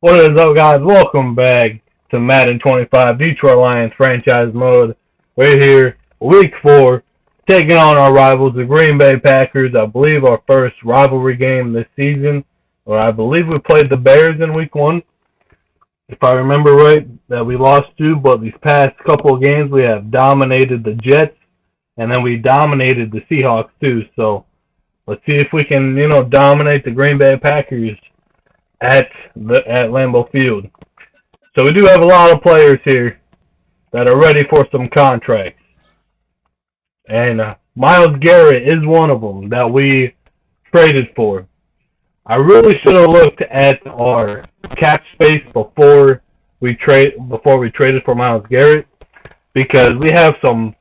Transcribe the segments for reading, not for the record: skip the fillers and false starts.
What is up, guys? Welcome back to Madden 25 Detroit Lions franchise mode. We're here, week 4, taking on our rivals, the Green Bay Packers. I believe our first rivalry game this season, or I believe we played the Bears in week 1, if I remember right, that we lost to. But these past couple of games, we have dominated the Jets, and then we dominated the Seahawks too. So let's see if we can, dominate the Green Bay Packers at Lambeau Field. So we do have a lot of players here that are ready for some contracts, and Myles Garrett is one of them that we traded for. I really should have looked at our cap space before we traded for Myles Garrett, because we have some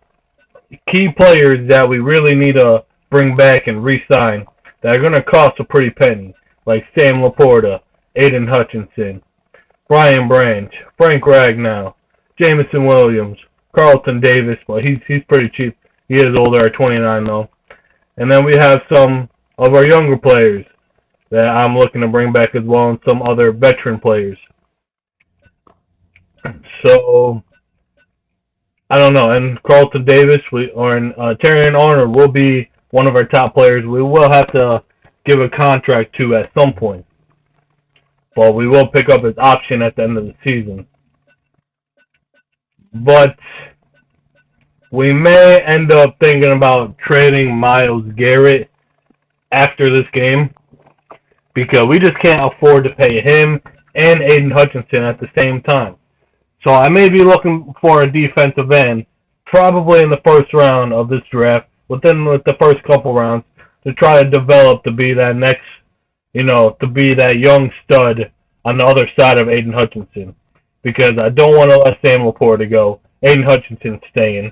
key players that we really need to bring back and re-sign that are going to cost a pretty penny, like Sam Laporta, Aiden Hutchinson, Brian Branch, Frank Ragnow, Jameson Williams, Carlton Davis. Well, he's pretty cheap. He is older at 29 though. And then we have some of our younger players that I'm looking to bring back as well, and some other veteran players. So I don't know. And Carlton Davis, Terrion Arnold will be one of our top players. We will have to give a contract to at some point, but we will pick up his option at the end of the season. But we may end up thinking about trading Myles Garrett after this game, because we just can't afford to pay him and Aiden Hutchinson at the same time. So I may be looking for a defensive end, probably in the first round of this draft, with the first couple rounds, to try to develop to be that next, to be that young stud on the other side of Aiden Hutchinson. Because I don't want to let Sam Laporta go. Aiden Hutchinson staying.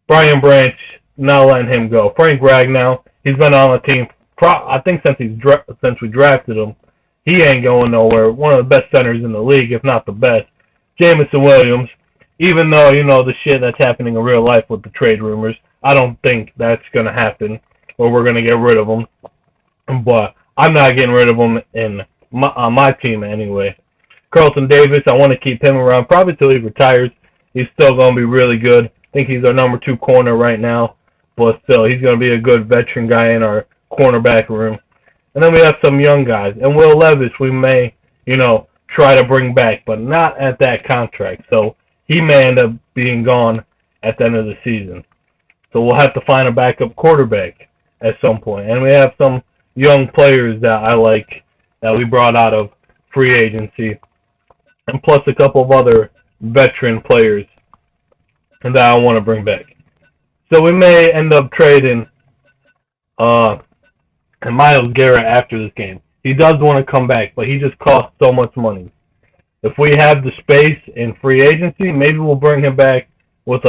Brian Branch, not letting him go. Frank Ragnow, he's been on the team, I think since we drafted him. He ain't going nowhere. One of the best centers in the league, if not the best. Jameson Williams, even though, the shit that's happening in real life with the trade rumors, I don't think that's going to happen, or we're going to get rid of him. But I'm not getting rid of him on my team anyway. Carlton Davis, I want to keep him around probably till he retires. He's still going to be really good. I think he's our number 2 corner right now, but still, he's going to be a good veteran guy in our cornerback room. And then we have some young guys. And Will Levis, we may, try to bring back, but not at that contract. So he may end up being gone at the end of the season. So we'll have to find a backup quarterback at some point. And we have some young players that I like that we brought out of free agency, and plus a couple of other veteran players that I want to bring back. So we may end up trading Myles Garrett after this game. He does want to come back, but he just costs so much money. If we have the space in free agency, maybe we'll bring him back with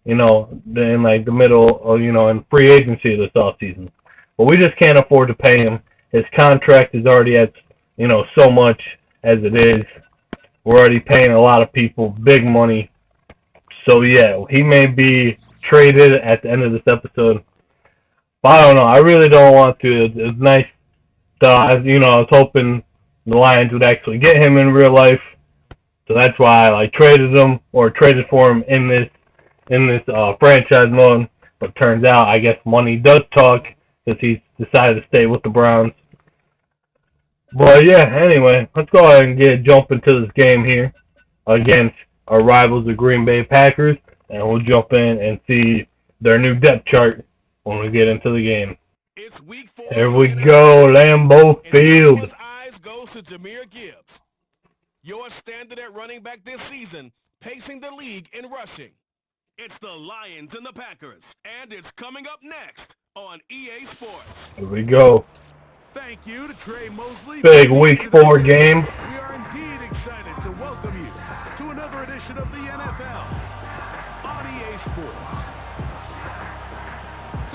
in like the middle, or in free agency this offseason. But we just can't afford to pay him. His contract is already at, so much as it is. We're already paying a lot of people big money. So yeah, he may be traded at the end of this episode. But I don't know. I really don't want to. It's nice. I was hoping the Lions would actually get him in real life. So that's why I traded for him in this franchise mode. But turns out, I guess money does talk, because he's decided to stay with the Browns. But yeah, anyway, let's go ahead and jump into this game here against our rivals, the Green Bay Packers, and we'll jump in and see their new depth chart when we get into the game. It's week 4. Here we go, Lambeau Field. His eyes goes to Jahmyr Gibbs, your standard at running back this season, pacing the league in rushing. It's the Lions and the Packers, and it's coming up next on EA Sports. Here we go. Thank you to Trey Mosley. Big week 4 game. We are indeed excited to welcome you to another edition of the NFL on EA Sports.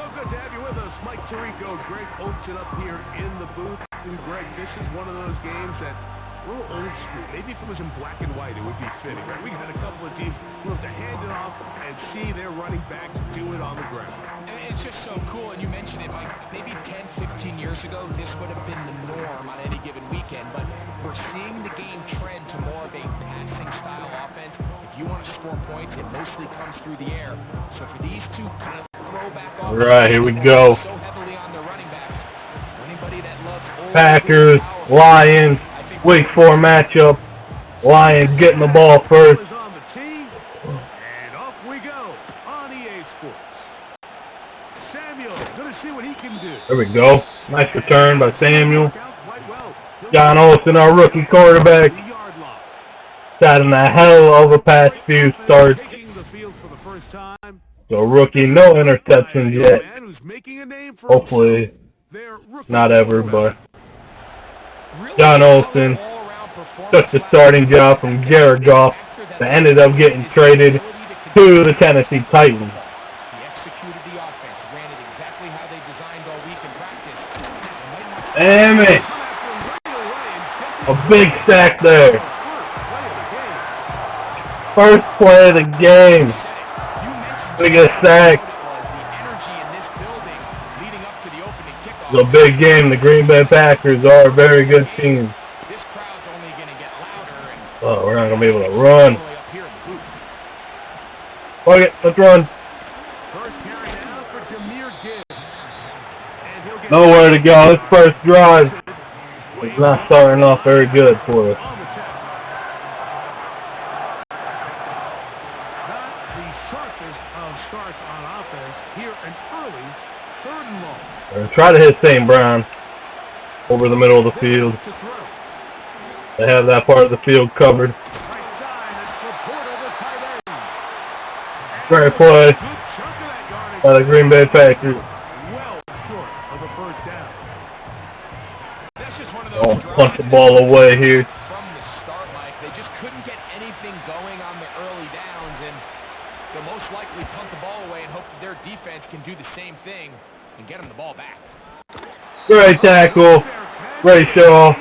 So good to have you with us, Mike Tirico, Greg Olson up here in the booth. And Greg, this is one of those games that A little old school. Maybe if it was in black and white, it would be fitting. Right? We had a couple of teams who have to hand it off and see their running backs do it on the ground. And it's just so cool, and you mentioned it, like maybe 10, 15 years ago, this would have been the norm on any given weekend, but we're seeing the game trend to more of a passing-style offense. If you want to score points, it mostly comes through the air. So for these two kind of throwback offenses, right, here we go. So heavily on their running backs, anybody that loves old Packers, Lions, week 4 matchup. Lions getting the ball first. On the tee, and off we go on EA Sports. Samuel, going to see what he can do. There we go. Nice return by Samuel. Quite well. John Olsen, our rookie quarterback, The yard line. sat in a hell of a past few starts. Taking the field for the first time. So rookie, no interceptions yet. Man who's making a name for Hopefully, their rookie not ever, but Really John Olsen all-around performance took the starting job from Jared Goff that ended up getting traded to the Tennessee Titans. He executed the offense, ran it exactly how they designed all week in practice. Damn it! A big sack there. First play of the game. Biggest sack. It's a big game. The Green Bay Packers are a very good team. Oh, we're not going to be able to run. Fuck it, let's run. Nowhere to go. This first drive is not starting off very good for us. Try to hit St. Brown over the middle of the field. They have that part of the field covered. Great play by the Green Bay Packers. Oh, punch the ball away here. From the start, Mike, they just couldn't get anything going on the early downs, and they'll most likely punt the ball away and hope that their defense can do the same thing and get them the ball back. Great tackle. Great show off.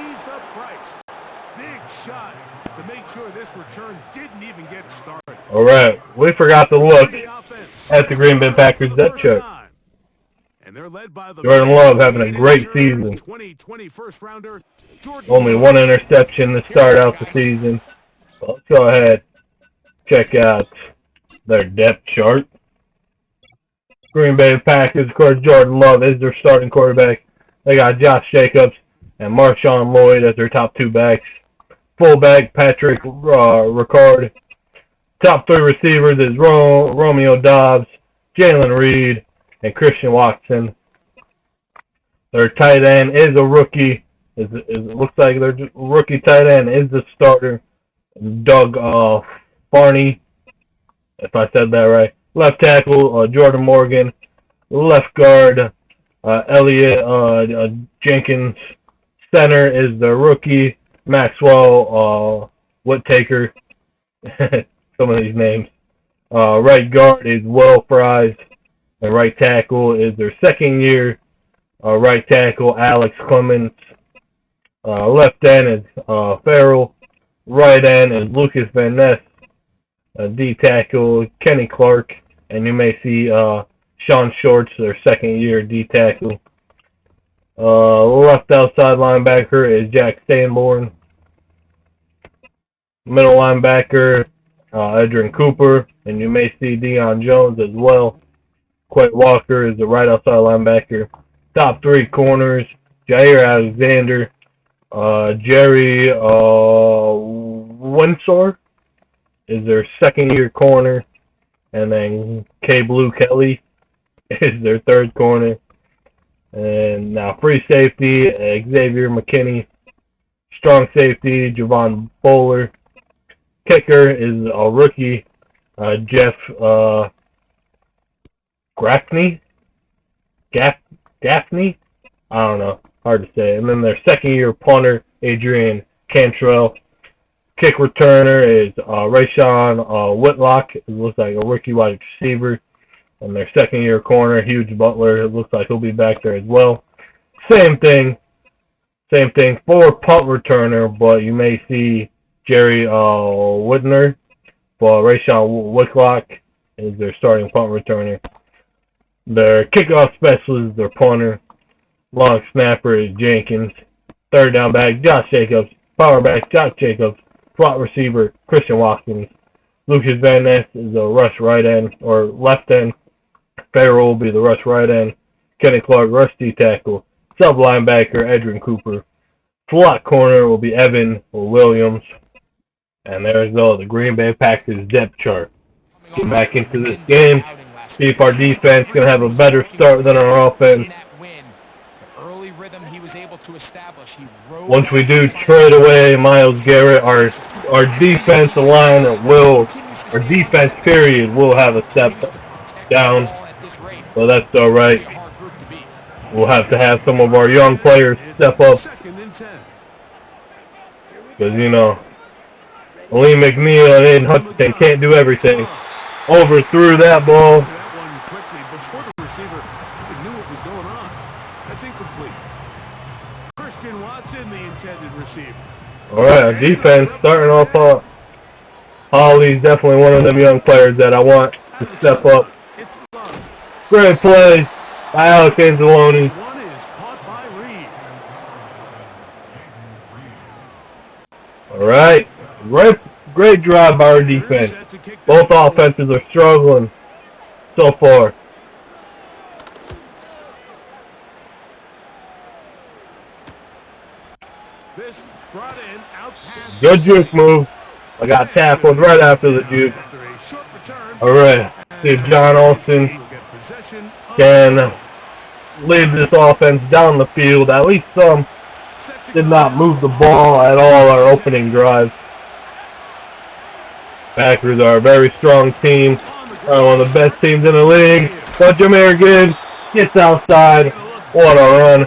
Big shot to make sure this return didn't even get started. All right. We forgot to look at the Green Bay Packers depth chart. And they're led by the Jordan Love having a great season. 2020 first rounder. Only one interception to start out the season. So let's go ahead. Check out their depth chart. Green Bay Packers, of course, Jordan Love is their starting quarterback. They got Josh Jacobs and Marshawn Lloyd as their top two backs. Fullback, Patrick Ricard. Top three receivers is Romeo Dobbs, Jalen Reed, and Christian Watson. Their tight end is a rookie. It looks like their rookie tight end is the starter, Doug Farney, if I said that right. Left tackle, Jordan Morgan. Left guard, Elliot Jenkins. Center is the rookie, Maxwell Whittaker. Some of these names. Right guard is Will Fries. And right tackle is their second year. Right tackle, Alex Clements. Left end is Farrell. Right end is Lucas Van Ness. D tackle, Kenny Clark. And you may see Sean Shorts, their second year D tackle. Left outside linebacker is Jack Sanborn. Middle linebacker, Adrian Cooper. And you may see Deion Jones as well. Quet Walker is the right outside linebacker. Top three corners, Jair Alexander, Jerry Winsor is their second year corner, and then K. Blue Kelly is their third corner. And now free safety, Xavier McKinney. Strong safety, Javon Bowler. Kicker is a rookie, Jeff Gaffney? I don't know. Hard to say. And then their second year punter, Adrian Cantrell. Kick returner is Rayshawn Whitlock. It looks like a rookie wide receiver. And their second year corner, Hughes Butler. It looks like he'll be back there as well. Same thing. Same thing for punt returner, but you may see Jerry Whitner, but Rayshawn Whitlock is their starting punt returner. Their kickoff specialist is their punter. Long snapper is Jenkins. Third down back, Josh Jacobs. Power back, Josh Jacobs. Slot receiver, Christian Watkins. Lucas Van Ness is a rush right end, or left end. Farrell will be the rush right end. Kenny Clark, rush D tackle. Sub linebacker, Edrin Cooper. Slot corner will be Evan or Williams. And there's the Green Bay Packers depth chart. Get back into this game. See if our defense can have a better start than our offense. Once we do trade away Myles Garrett, our defensive line our defense period will have a step down. So that's alright. We'll have to have some of our young players step up. Because, you know, Lee McNeil and Aiden Hutchinson can't do everything. Overthrew that ball. Alright, our defense starting off. Holly's definitely one of them young players that I want to step up. Great play by Alex Anzalone. Alright, great drive by our defense. Both offenses are struggling so far. Good juke move. I got tackled right after the juke. Alright, see if John Olsen can lead this offense down the field. At least some did not move the ball at all our opening drive. Packers are a very strong team. One of the best teams in the league. But Jahmyr Gibbs gets outside. What a run.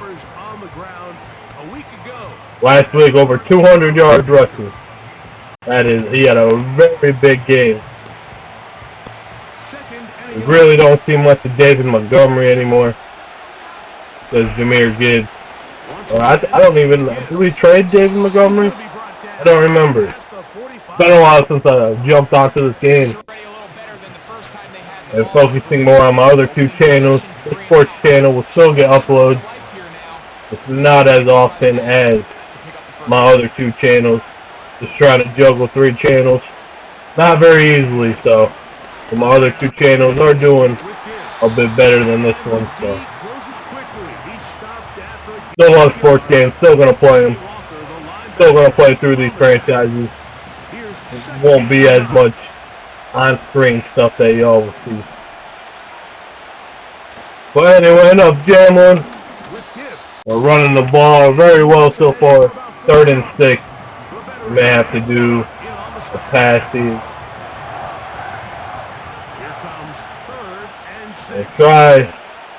Last week, over 200 yards rushing. He had a very big game. We really don't see much of David Montgomery anymore. Says Jahmyr Gibbs. I don't even, did we trade David Montgomery? I don't remember. It's been a while since I jumped onto this game. And focusing more on my other two channels. The sports channel will still get uploads. It's not as often as my other two channels. Just trying to juggle 3 channels. Not very easily, so my other 2 channels are doing a bit better than this one, so. Still love sports games, still gonna play them. Still gonna play through these franchises. It won't be as much on-screen stuff that y'all will see. But anyway, enough gambling. We're running the ball very well so far. 3rd and 6. We may have to do a pass here.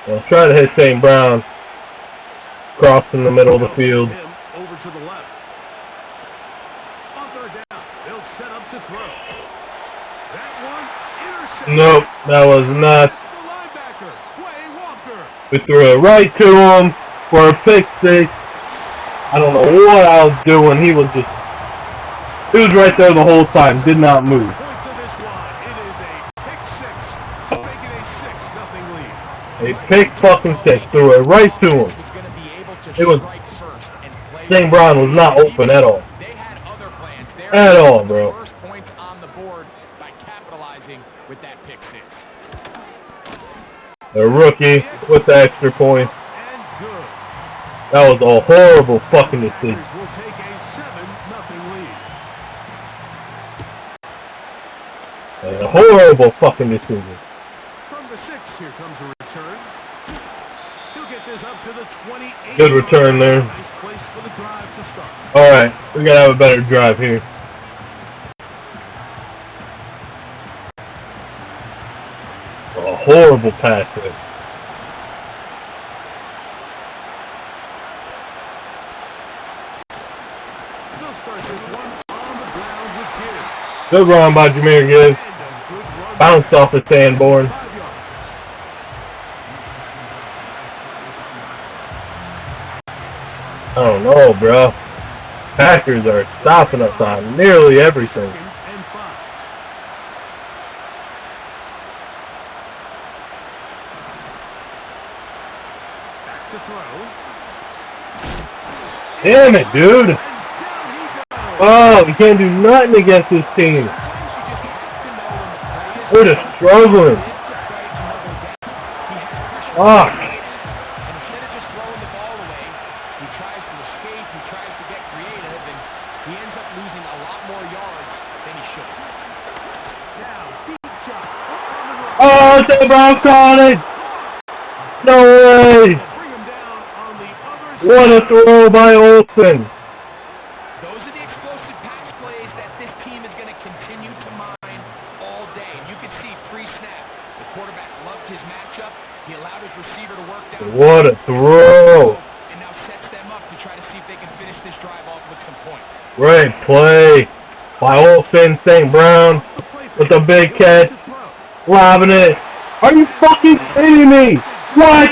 We'll try to hit St. Brown. Cross in the middle of the field. Nope, that was not. We threw it right to him for a pick 6. I don't know what I was doing. He was right there the whole time. Did not move. A pick fucking 6. Threw it right to him. St. Brown was not open at all. At all, bro. The rookie with the extra point. That was a horrible fucking decision. A horrible fucking decision. From the 6, here comes a return. He'll get this up to the 28. Good return there. Nice place for the drive to start. Alright, we gotta have a better drive here. A horrible pass there. Good run by Jahmyr Gibbs. Bounced off of Sanborn. I don't know, bro. Packers are stopping us on nearly everything. Damn it, dude! Oh, we can't do nothing against this team. We're just struggling. Fuck. Instead of just throwing the ball away, he tries to escape, he tries to get creative, and he ends up losing a lot more yards than he should. Oh, St. Brown caught it! No way! What a throw by Olsen! Those are the explosive pass plays that this team is going to continue to mine all day. And you can see pre-snap, the quarterback loved his matchup. He allowed his receiver to work down. What a throw! And now sets them up to try to see if they can finish this drive off with some points. Great play by Olsen. St. Brown with a big catch. Lobbing it. Are you fucking kidding me? What?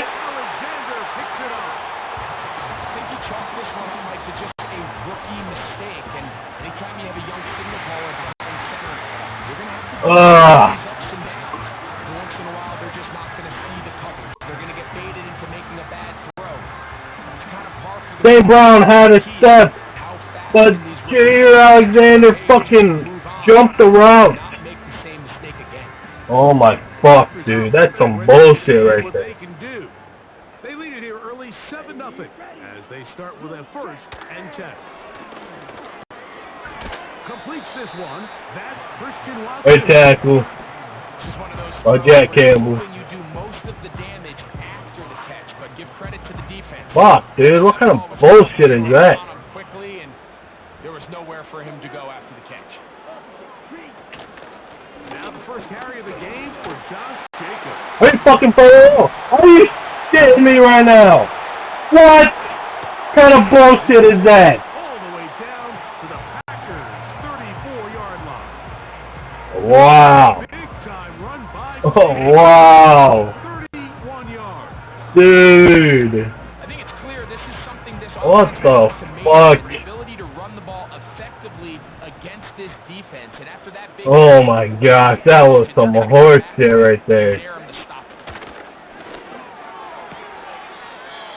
Once in a while, they're just not going to see the coverage. They're going to get baited into making a bad throw. That's kind of par for the St. Brown had a step, but Jair Alexander fucking jumped the route. Oh my fuck, dude. That's some bullshit right there. They lead it here early 7-0 as they start with a 1st and 10. Completes this one. That's Christian Watson. Great tackle. Oh, Jack Campbell. You do most of the damage after the catch, but give credit to the defense. Fuck, dude. What kind of bullshit is that? Quickly, and there was nowhere for him to go after the catch. Now the first carry of the game for Josh Jacobs. Are you fucking for real? Are you shitting me right now? What kind of bullshit is that? All the way down to the Packers' 34-yard line. Wow. Big time run by Oh, wow. 31 yards. Dude. I think it's clear this is something this What the fuck? The ability to run the ball effectively against this defense, and after that big Oh my gosh, that was some horse shit right there.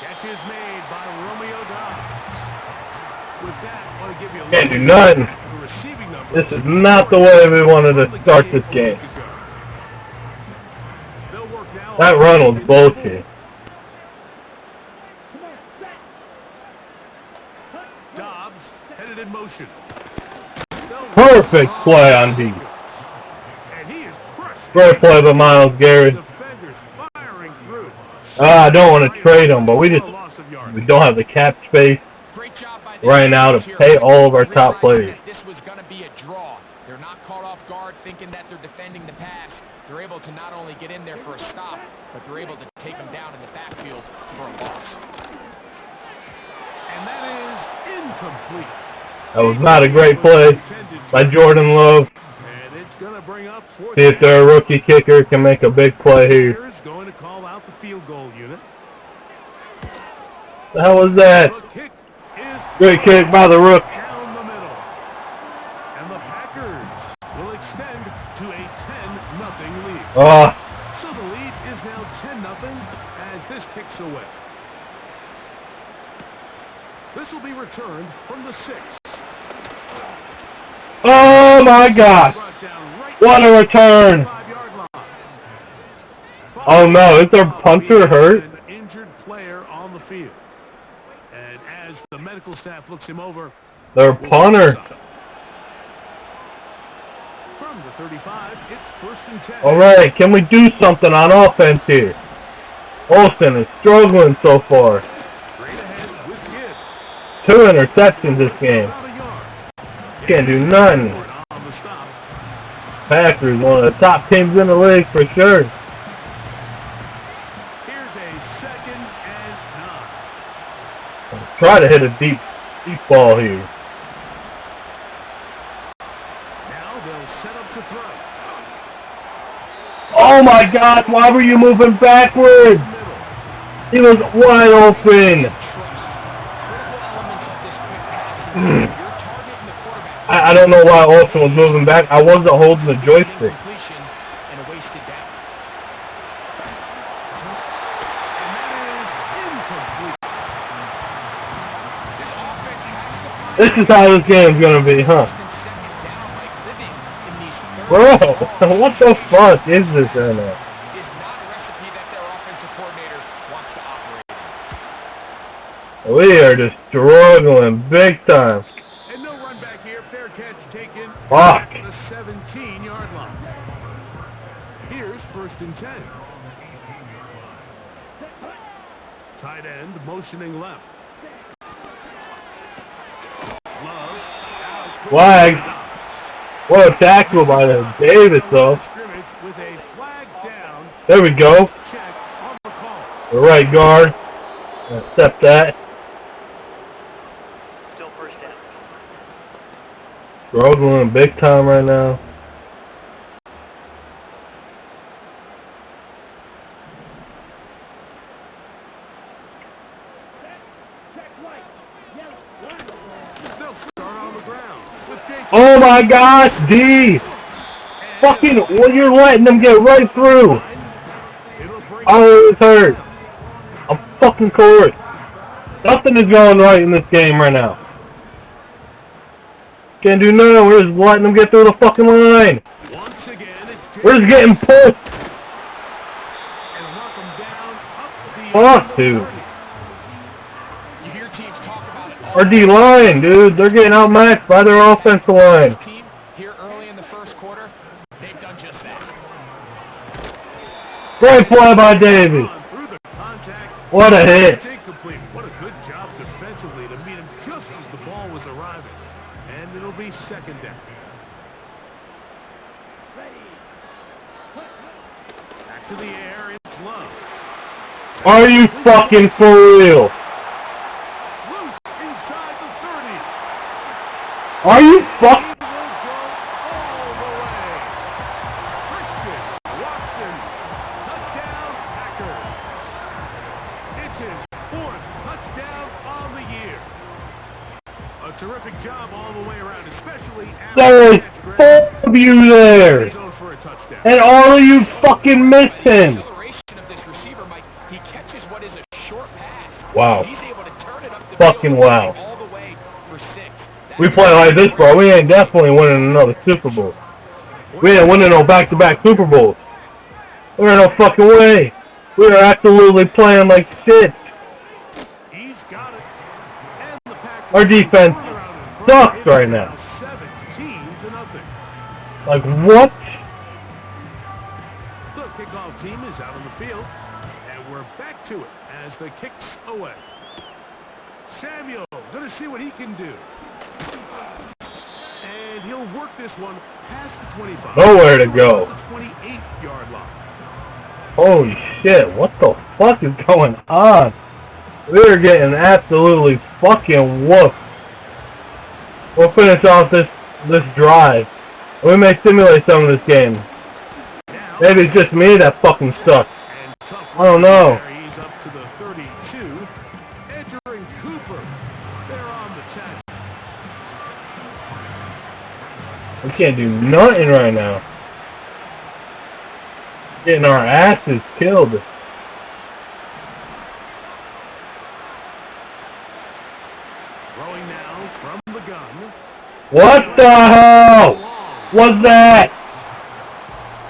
Catch is made by Romeo Dobbs. With that, I want to give you a Can't do nothing. the receiving number. This is not the way we wanted to start this game. They'll work now. That run was bullshit. Dobbs headed in motion. Perfect play on D. And he is crushed. Great play by Myles Garrett. Defenders firing through. I don't want to trade him, but we don't have the cap space right now to pay all of our top players. This was going to be a draw. They're not caught off guard thinking that they're defending the pass. They're able to not only get in there for a stop, but they're able to take them down in the backfield for a loss. And that is incomplete. That was not a great play by Jordan Love. And it's going to bring up See if their rookie kicker can make a big play here. Going to call out the field goal unit. The hell was that? The kick is Great kick by the rook. down the middle. And the Packers will extend to a 10-0 lead. So the lead is now 10-0 as this kicks away. This will be returned from the 6. Oh my gosh. What a return. 5-yard line. Oh no, is our punter hurt? An injured player on the field. And as the medical staff looks him over, Their punter. from the 35, it's 1st and 10. Alright, can we do something on offense here? Olsen is struggling so far. Straight ahead with Gibbs. 2 interceptions this game. About a yard. Can't do nothing. On the stop. Packers, one of the top teams in the league for sure. Here's a 2nd and 9. Try to hit a deep ball here. Now they'll set up to throw. Oh my God, why were you moving backwards? He was wide open. Critical elements of target and the quarterback. I don't know why Olsen was moving back. I wasn't holding the joystick. Completion and a wasted down. This is how this game's gonna be, huh? Bro, what the fuck is this right now? Is not a recipe that their offensive coordinator wants to operate. We are just struggling big time. And no run back here. Fair catch taken. Fuck. At the 17-yard line. Here's 1st and 10. Tight end motioning left. Love. Flag. What a tackle by Davis, though. With a flag down. There we go. Check on the call. The right guard. Accept that. Still 1st down. Struggling big time right now. They'll start on the ground with Jason. Oh my gosh, D! Fucking, well, you're letting them get right through. It'll bring Oh, it's hurt. I'm fucking court. Nothing is going right in this game right now. Can't do nothing. We're just letting them get through the fucking line. once again. It's We're just getting pushed. and knock them down up the Fuck, dude. You hear teams talk about it all. Our D-line, dude. They're getting outmatched by their offensive line. Team here early in the first quarter, they've done just that. Great play by Davis. through the contact. What a hit. It's incomplete. What a good job defensively to meet him just as the ball was arriving. And it'll be 2nd down. Back to the air. It's Love. Are you fucking for real? Loose inside the 30. Are you fuck? He will go all the way. Christian Watson. Touchdown, Packers. It's his 4th touchdown on the year. A terrific job all the way around, especially after There is the catch grab. 4 of you there. He's on for a touchdown. And all of you fucking missed him. Acceleration of this receiver, Mike, he catches what is a short pass. Wow. He's able to turn it up the Fucking field wow. all the way for 6. We play like this, bro. We ain't definitely winning another Super Bowl. We ain't winning no back-to-back Super Bowls. There ain't no fucking way. We are absolutely playing like shit. He's got it. And the Packers Our defense sucks right now. 17-0. Like, what? The kickoff team is out on the field, and we're back to it as the kick's away. Samuel gonna see what he can do, and he'll work this one past the 25. Nowhere to go. The 28-yard line. Holy shit, what the fuck is going on? We're getting absolutely fucking whooped. We'll finish off this drive. We may simulate some of this game. Now, Maybe it's just me that fucking sucks. and tough I don't know. there. He's up to the 32. Entering Cooper. They're on the 10. We can't do nothing right now. Getting our asses killed. Throwing now from the gun. What the hell was that?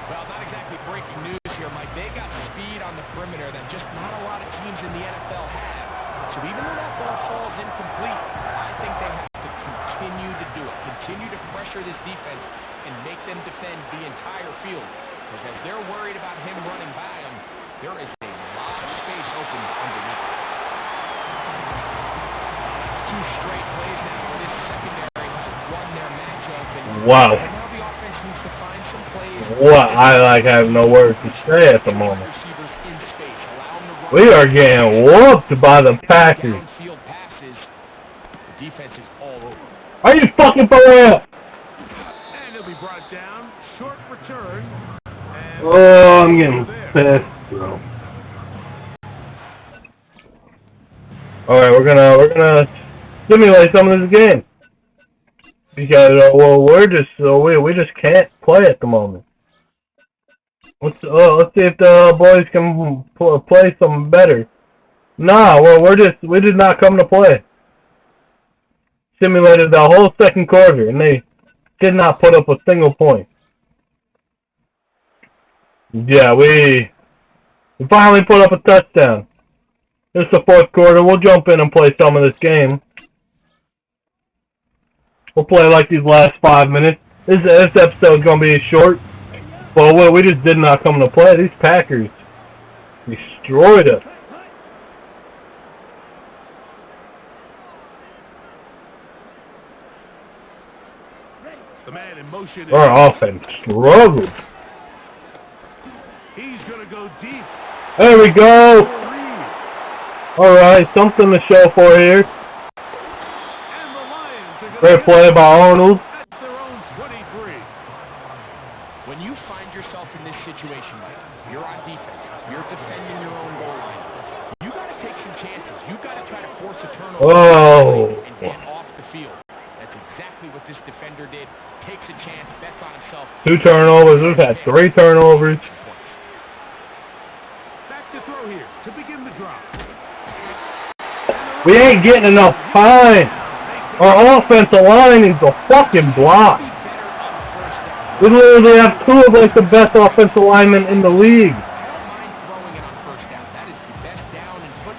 Well, not exactly breaking news here, Mike. They got speed on the perimeter that just not a lot of teams in the NFL have. So even though that ball falls incomplete, I think they have to continue to do it. Continue to pressure this defense and make them defend the entire field. Because as they're worried about him running by them, there is a lot of space open underneath. Two straight plays now where this secondary has won their matchup. And Wow. now the offense needs to find some plays. What? I have no words to say at the moment. Receivers in space. Allow them to run. We are getting whooped by the Packers. Downfield passes. The defense is all over. Are you fucking for real? And he'll be brought down. Short return. And Oh, I'm getting pissed, bro. Alright, we're gonna simulate some of this game. Because well, we just can't play at the moment. Let's see if the boys can play some better. Nah, well we did not come to play. Simulated the whole second quarter and they did not put up a single point. Yeah, we finally put up a touchdown. It's the fourth quarter. We'll jump in and play some of this game. We'll play like these last 5 minutes. This episode's gonna be short. But we just did not come to play. These Packers destroyed us. The man in motion. Our offense struggled. He's gonna go deep. There we go. Alright, something to show for here. Great play by Arnold. When you find yourself in this situation, Mike, you're on defense, you're defending your own goal line. You got to take some chances. You got to try to force a turnover and get off the field. That's exactly what this defender did. Takes a chance, bets on himself. 2 turnovers. We've had 3 turnovers. Back to throw here to begin the drop. We ain't getting enough time. Our offensive line needs a fucking block. We literally have 2 of like the best offensive linemen in the league.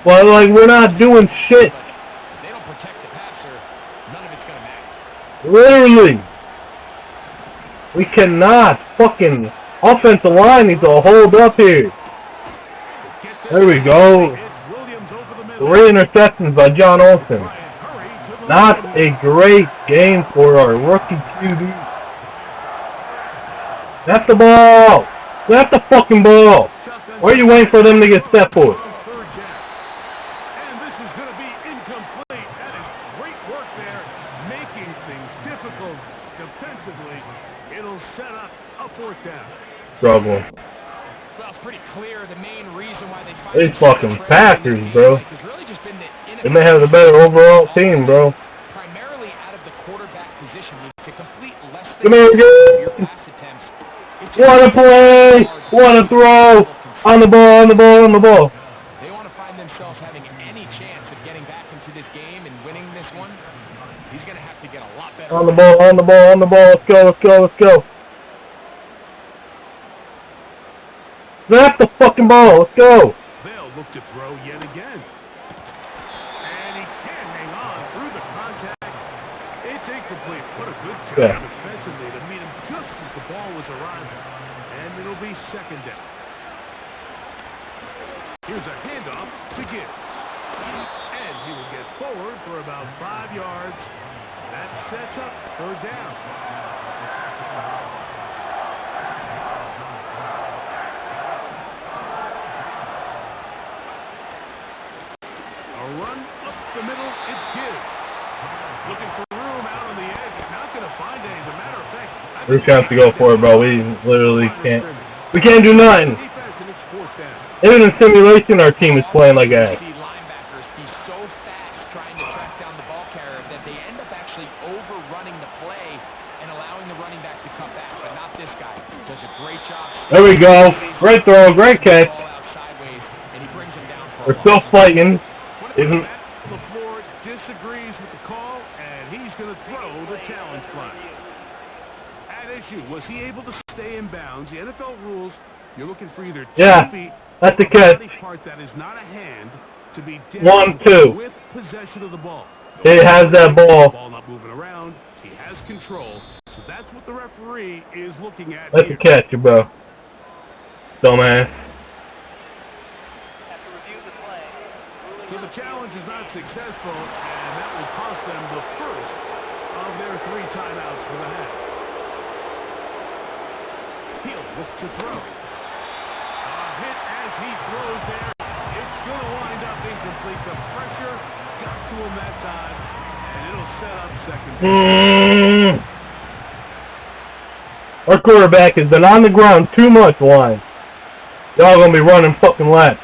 Well, like we're not doing shit. They don't protect the passer. None of it's gonna matter. Literally. We cannot fucking offensive line needs to hold up here. There we go. 3 interceptions by John Olsen. Not a great game for our rookie QB. That's the ball. That's the fucking ball. Why are you waiting for them to get set for it? And this is going to be incomplete. That is great work there, making things difficult defensively. It'll set up a 4th down. Struggle. Well, it's pretty clear the main reason why they These fucking Packers, bro. They may have the better overall team, bro. Primarily out of the quarterback position, to complete less Come here, your pass attempts. What a play! What a throw! On the ball, on the ball, on the ball. They want to find themselves having any chance of getting back into this game and winning this one. He's going to have to get a lot better. On the ball, on the ball, on the ball. Let's go, let's go, let's go. Snap the fucking ball. Let's go. They'll look to throw yet again. And he can hang on through the contact. It's incomplete. What a good job defensively to meet him just as the ball was arriving. And it'll be 2nd down. Here's a handoff to Gibbs. And he will get forward for about 5 yards. That sets up 3rd down. Run up the middle, it's Gibbs. Looking for room out on the edge. Not going to find it. As a matter of fact, We're just going to have to go for it, bro. We literally can't. We can't do nothing. Even in simulation, our team is playing like ass. Linebackers be so fast trying to track down the ball carrier that they end up actually overrunning the play and allowing the running back to cut back. But not this guy. Does a great job. There we go. Great throw, great catch. We're still fighting. Even LaFleur disagrees with the call, and he's going to throw the challenge flag. At issue, was he able to stay in bounds? The NFL rules, you're looking for either 2 feet. That's the catch. Part that is not a hand to be 1-2. with possession of the ball. He has that ball. Ball not moving around. He has control. So that's what the referee is looking at. That's a catch, bro. Dumbass. So the challenge is not successful, and that will cost them the first of their 3 timeouts for the half. He'll look to throw. A hit as he throws there. It's going to wind up incomplete. The pressure got to him that time, and it'll set up 2nd down. Our quarterback has been on the ground too much, line. Y'all gonna be running fucking laps.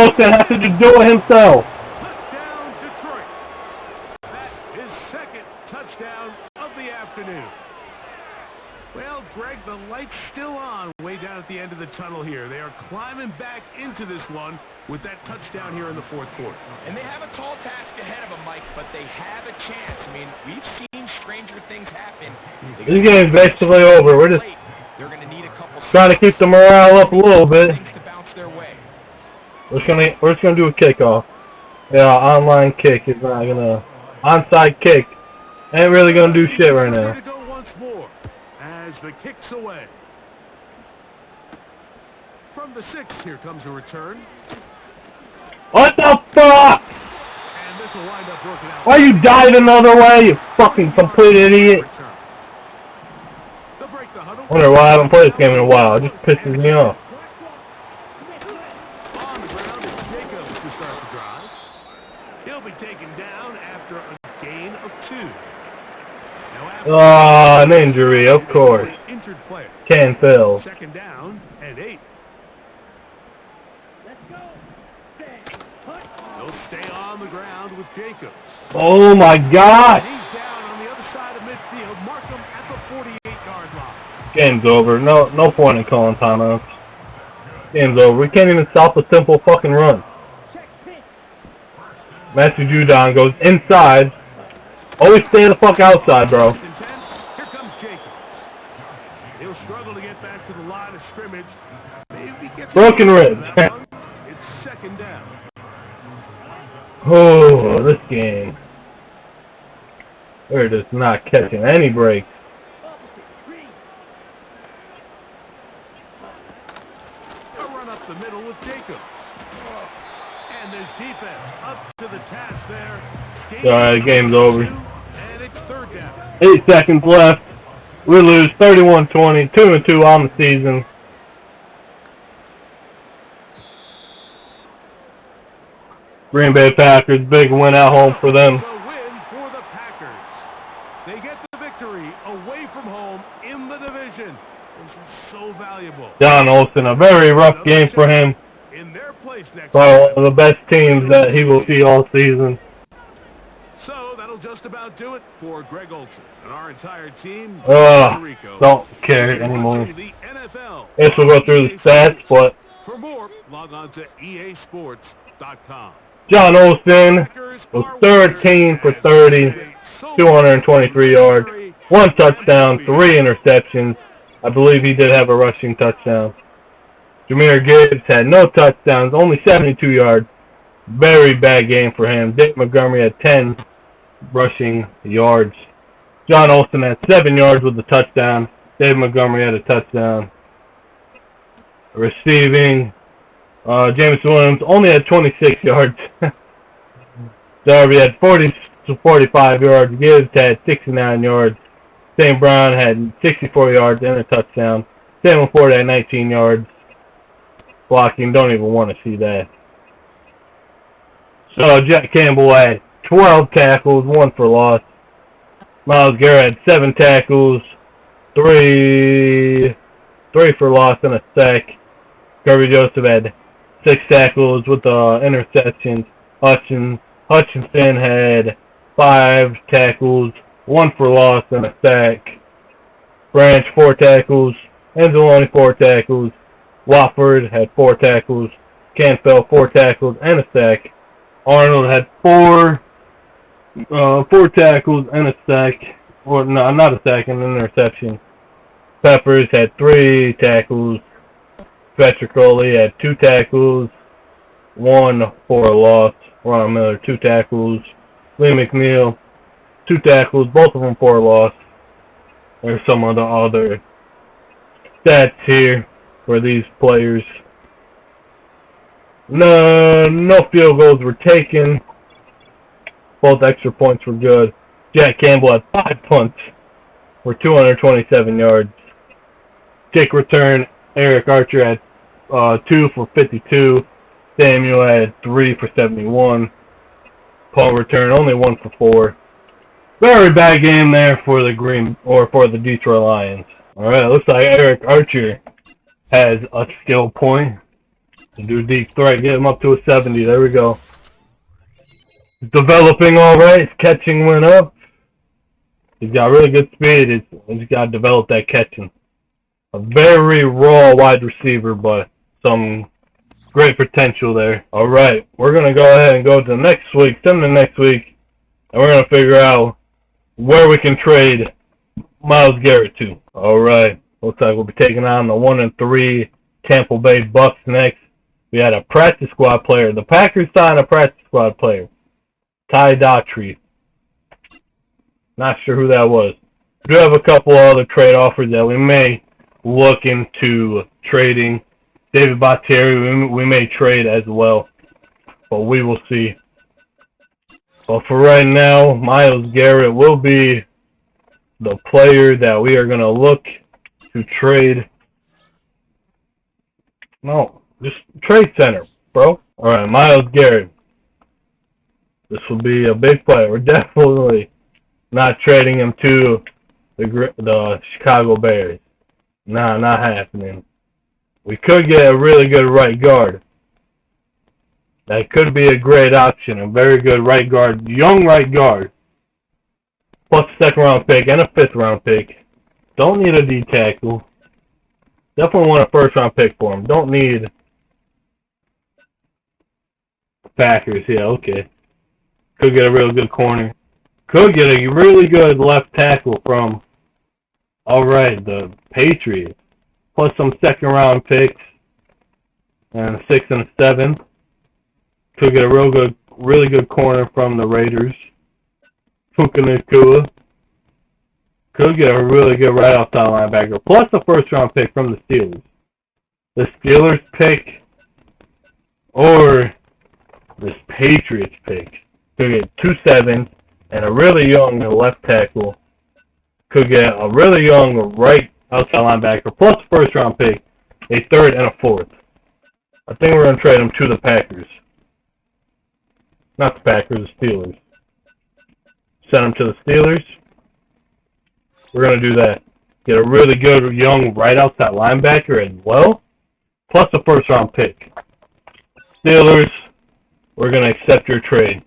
Olsen has to just do it himself. Touchdown, Detroit. That is second touchdown of the afternoon. Well, Greg, the light's still on way down at the end of the tunnel here. They are climbing back into this one with that touchdown here in the fourth quarter. And they have a tall task ahead of them, Mike, but they have a chance. I mean, we've seen stranger things happen. This game's basically over. We're just They're going to need a couple trying to keep the morale up a little bit. things to bounce their way. We're just gonna do a kickoff. Yeah, online kick is not gonna onside kick. Ain't really gonna do shit right now. To go once more as the kick's away. From the 6, here comes a return. What the fuck? And this will wind up working out. Why you diving the other way, you fucking complete idiot? They'll break the huddle. I wonder why I haven't played this game in a while. It just pisses me off. On the ground is Jacobs to start the drive. He'll be taken down after a gain of 2. Oh, an injury, of course. Injured player. Can fail. Second down and 8. They'll stay on the ground with Jacobs. Oh my God! He's down on the other side of midfield. Mark him at the 48-yard line. Game's over. No point in calling timeouts. Game's over. We can't even stop a simple fucking run. Matthew Judon goes inside. Always stay the fuck outside, bro. Here comes Jacobs. He'll struggle to get back to the line of scrimmage. Maybe gets Broken ribs. It's second down. Oh, this game. They're just not catching any breaks. A run up the middle with Jacobs. And there's defense up to the task there. Alright, game's over. And it's third down. 8 seconds left. We lose 31-20, 2-2 on the season. Green Bay Packers, big win at home for them. A win for the Packers. They get the victory away from home in the division. This is so valuable. John Olsen, a very rough game for him. In their place next Probably one of the best teams that he will see all season. So that'll just about do it for Greg Olsen and our entire team. Don't care anymore. The NFL. Yes, we'll go through the stats, but For more, log on to easports.com. John Olsen was 13 for 30, 223 yards, 1 touchdown, 3 interceptions. I believe he did have a rushing touchdown. Jahmyr Gibbs had no touchdowns, only 72 yards. Very bad game for him. Dave Montgomery had 10 rushing yards. John Olsen had 7 yards with a touchdown. Dave Montgomery had a touchdown. Receiving, James Williams only had 26 yards. Darby had 40 to 45 yards. Gibbs had 69 yards. St. Brown had 64 yards and a touchdown. Samuel Ford had 19 yards. Blocking, don't even want to see that. So Jack Campbell had 12 tackles, 1 for loss. Myles Garrett had 7 tackles, 3 for loss and a sack. Kirby Joseph had 6 tackles with interceptions. Hutchinson had 5 tackles, 1 for loss and a sack. Branch 4 tackles. Anzalone 4 tackles. Watford had 4 tackles. Canfield 4 tackles and a sack. Arnold had 4 tackles and a sack. Or no, not a sack, and an interception. Peppers had 3 tackles. Petricoli had 2 tackles, 1 for a loss. Ron Miller 2 tackles. Lee McNeil 2 tackles, both of them for a loss. There's some of the other stats here for these players. No field goals were taken. Both extra points were good. Jack Campbell had 5 punts for 227 yards. Kick return, Eric Archer had 2 for 52. Samuel had 3 for 71. Punt return, only 1 for 4. Very bad game there for the Detroit Lions. All right, looks like Eric Archer has a skill point. Do deep threat, get him up to a 70. There we go. Developing all right. His catching went up. He's got really good speed. He's got to develop that catching. A very raw wide receiver, but some great potential there. All right, we're going to go ahead and go to the next week, send the next week, and we're going to figure out where we can trade Myles Garrett to. All right, looks like we'll be taking on the 1-3 Tampa Bay Bucks next. We had a practice squad player. The Packers signed a practice squad player, Ty Daughtry. Not sure who that was. We do have a couple other trade offers that we may look into trading. David Bakhtiari, we may trade as well, but we will see. But for right now, Myles Garrett will be the player that we are going to look to trade. No, just trade center, bro. All right, Myles Garrett. This will be a big player. We're definitely not trading him to the Chicago Bears. Nah, not happening. We could get a really good right guard. That could be a great option. A very good right guard. Young right guard. Plus a second round pick and a fifth round pick. Don't need a D tackle. Definitely want a first round pick for him. Don't need Packers. Yeah, okay. Could get a real good corner. Could get a really good left tackle from, alright, the Patriots. Plus some second round picks. And a 6th and a 7th. Could get a really good corner from the Raiders. Puka Nacua. Could get a really good right outside linebacker. Plus a first round pick from the Steelers. The Steelers pick or this Patriots pick. Could get 2 7s and a really young left tackle. Could get a really young right outside linebacker plus first round pick, a 3rd and a 4th. I think we're going to trade them to the Packers. Not the Packers, the Steelers. Send them to the Steelers. We're going to do that. Get a really good young right outside linebacker as well, plus a first round pick. Steelers, we're going to accept your trade.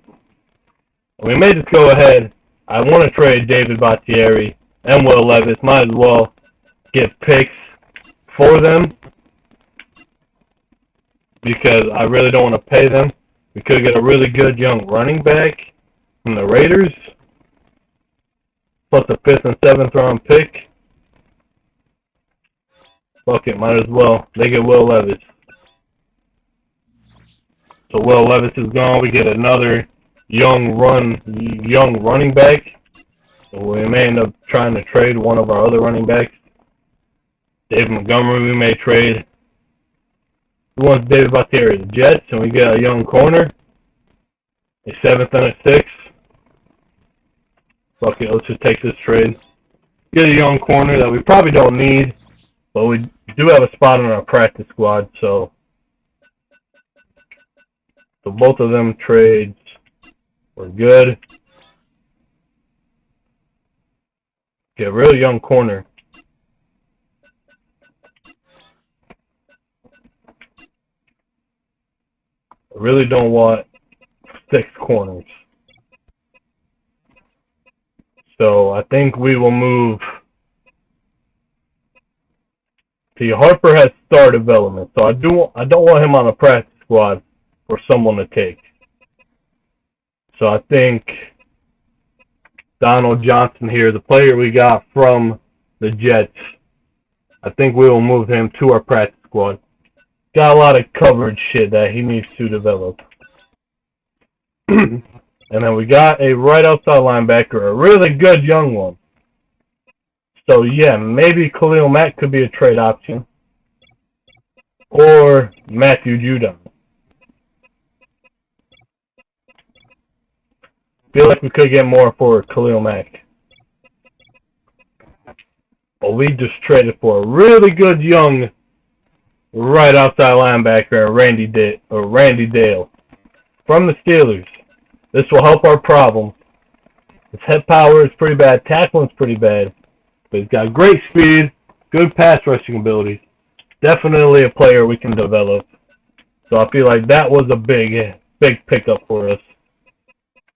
We may just go ahead. I want to trade David Bakhtiari and Will Levis. Might as well get picks for them because I really don't want to pay them. We could get a really good young running back from the Raiders, plus a 5th and 7th round pick. Fuck it, might as well. They get Will Levis. So Will Levis is gone. We get another young running back. So we may end up trying to trade one of our other running backs. David Montgomery we may trade. We want David Bakhtiari, the Jets, and we get a young corner, a 7th and a 6th. Fuck it, let's just take this trade. Get a young corner that we probably don't need, but we do have a spot on our practice squad, so both of them trades were good. Get a really young corner. I really don't want 6 corners. So I think we will move. See, Harper has star development, so I don't want him on the practice squad for someone to take. So I think Donald Johnson here, the player we got from the Jets, I think we will move him to our practice squad. Got a lot of coverage shit that he needs to develop. And then we got a right outside linebacker, a really good young one. So yeah, maybe Khalil Mack could be a trade option. Or Matthew Judon. Feel like we could get more for Khalil Mack. But we just traded for a really good young right outside linebacker, Randy Dale from the Steelers. This will help our problem. His head power is pretty bad, tackling's pretty bad, but he's got great speed, good pass rushing ability. Definitely a player we can develop. So I feel like that was a big pickup for us.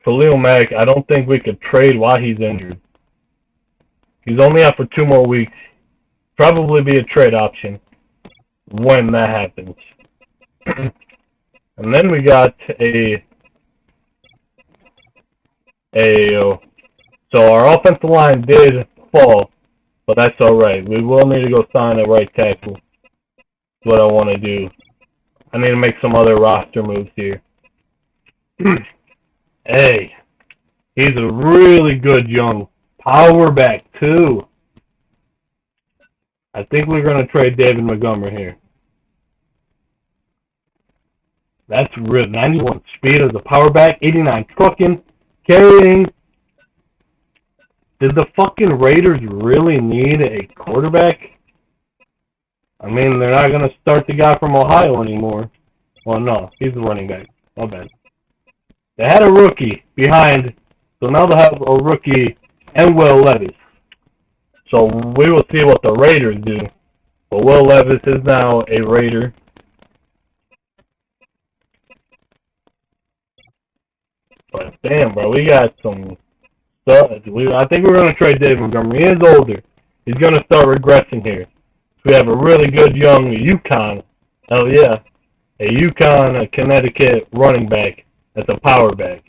Khalil Mack, I don't think we could trade while he's injured. He's only out for 2 more weeks. Probably be a trade option when that happens. And then we got so our offensive line did fall, but that's alright. We will need to go sign a right tackle. That's what I want to do. I need to make some other roster moves here. Hey, he's a really good young power back too. I think we're going to trade David Montgomery here. That's real. 91 speed as a power back, 89 trucking, carrying. Did the fucking Raiders really need a quarterback? I mean, they're not going to start the guy from Ohio anymore. Well, no, he's the running back. My bad. They had a rookie behind, so now they'll have a rookie and Will Levis. So we will see what the Raiders do. But Will Levis is now a Raider. But damn, bro, we got some stuff. I think we're going to trade David Montgomery. He is older. He's going to start regressing here. We have a really good young UConn. Hell yeah. A UConn, Connecticut running back that's a power back.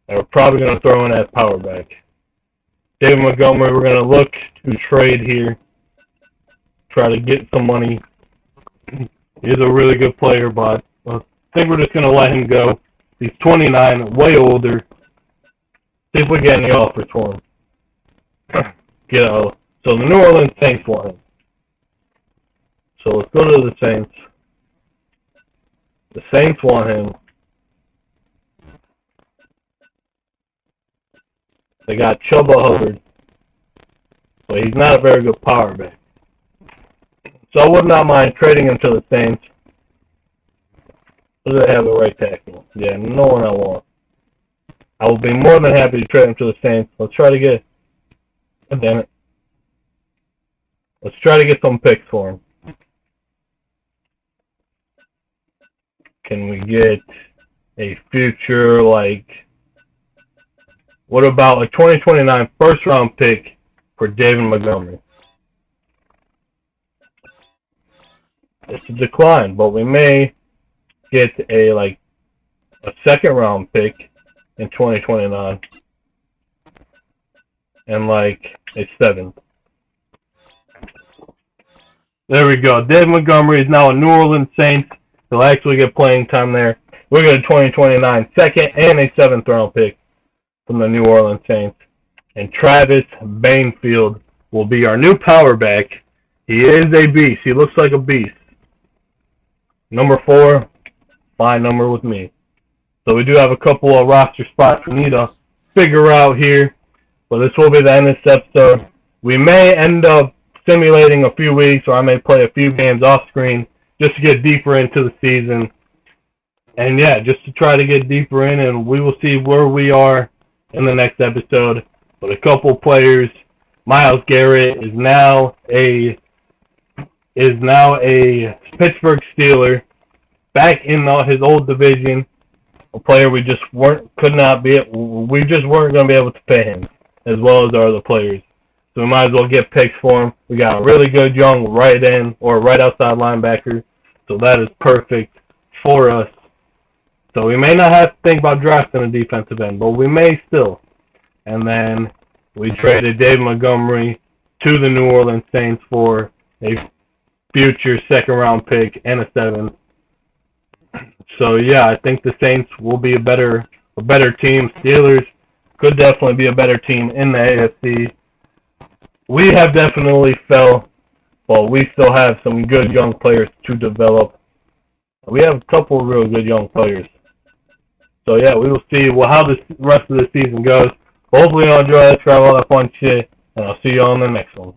And we're probably going to throw in as power back. David Montgomery, we're going to look to trade here. Try to get some money. He's a really good player, but I think we're just going to let him go. He's 29, way older. See if we get any offers for him. So the New Orleans Saints want him. So let's go to the Saints. The Saints want him. They got Chuba Hubbard. But he's not a very good power back. So I would not mind trading him to the Saints. Do they have a right tackle? Yeah, no one I want. I will be more than happy to trade him to the Saints. Let's try to get... Oh, damn it. Let's try to get some picks for him. Can we get a future, like... What about a 2029 first-round pick for David Montgomery? It's a decline, but we may get a second-round pick in 2029 and a 7th. There we go. David Montgomery is now a New Orleans Saints. He'll actually get playing time there. We're going to 2029 second and a 7th-round pick from the New Orleans Saints. And Travis Bainfield will be our new power back. He is a beast. He looks like a beast. Number 4, fine number with me. So we do have a couple of roster spots we need to figure out here. But this will be the end of this episode. We may end up simulating a few weeks, or I may play a few games off screen just to get deeper into the season. And yeah, just to try to get deeper in, and we will see where we are in the next episode. But a couple players, Myles Garrett is now a Pittsburgh Steeler, back in his old division. A player we just weren't going to be able to pay him as well as our other players. So we might as well get picks for him. We got a really good young right end or right outside linebacker, so that is perfect for us. So we may not have to think about drafting a defensive end, but we may still. And then we traded David Montgomery to the New Orleans Saints for a future second-round pick and a 7th. So yeah, I think the Saints will be a better team. Steelers could definitely be a better team in the AFC. We have definitely fell, but we still have some good young players to develop. We have a couple of real good young players. So yeah, we will see how this rest of the season goes. Hopefully you'll enjoy it, try all that fun shit, and I'll see you on the next one.